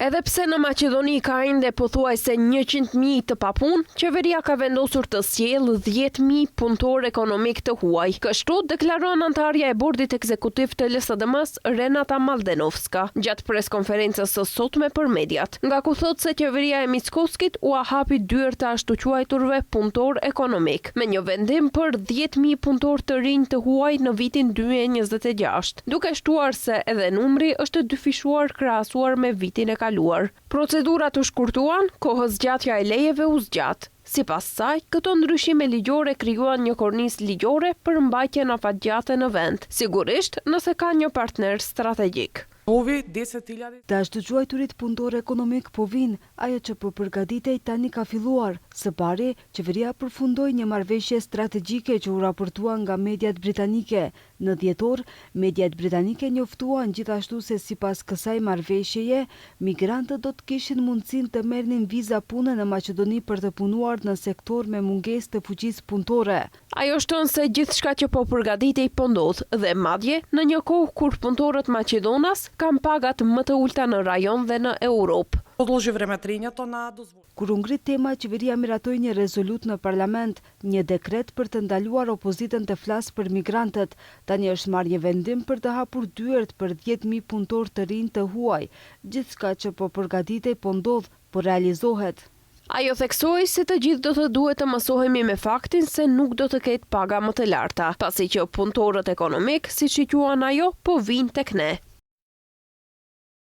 Edhe pse në Maqedoni ka ende pothuajse 100.000 të papun, qeveria ka vendosur të sjellë 10.000 punëtor ekonomik të huaj. Kështu deklaron antarja e bordit ekzekutiv të LSDM-s Renata Maldenovska gjatë preskonferencës së sotme për mediat, nga ku thot se qeveria e Mickoskit u hapi dyert të ashtu quajturve punëtor ekonomik, me një vendim për 10.000 punëtor të rinj të huaj në vitin 2026, duke shtuar se edhe numri është dyfishuar krahasuar me vitin e Procedurat u shkurtuan, kohës zgjatja e lejeve u zgjat. Sipas saj, këto ndryshime ligjore krijuan një kornisë ligjore për mbajtjen afatgjate në vend, sigurisht nëse ka një partner strategjik. Të ashtu quajturit punëtor ekonomik po vinë, ajo që po përgatitej tani ka filluar. Së pari, qeveria përfundoi një marrëveshje strategjike që u raportua nga mediat britanike. Në dhjetor, mediat britanike njoftuan gjithashtu se sipas kësaj marrëveshjeje, migrantët do të kishin mundësinë të merrnin viza pune në Maqedoni për të punuar në sektor me mungesë të fuqisë punëtore. Ajo shton se gjithçka që po përgatitej po ndodh dhe madje në një kohë kur punëtorët maqedonas kanë pagat më të ulta në rajon dhe në Europë. Kur u ngrit tema, qeveria miratoi një rezolut në parlament, një dekret për të ndaluar opozitën të flasë për migrantët. Tani është marrë një vendim për të hapur dyert për 10.000 punëtor të rinj të huaj. Gjithçka që po përgatitej po ndodh, po realizohet. Ajo theksoi se të gjithë do të duhet të mësohemi me faktin se nuk do të ketë paga më të larta, pasi që punëtorët ekonomik, siç i quan ajo, po vinë tek ne.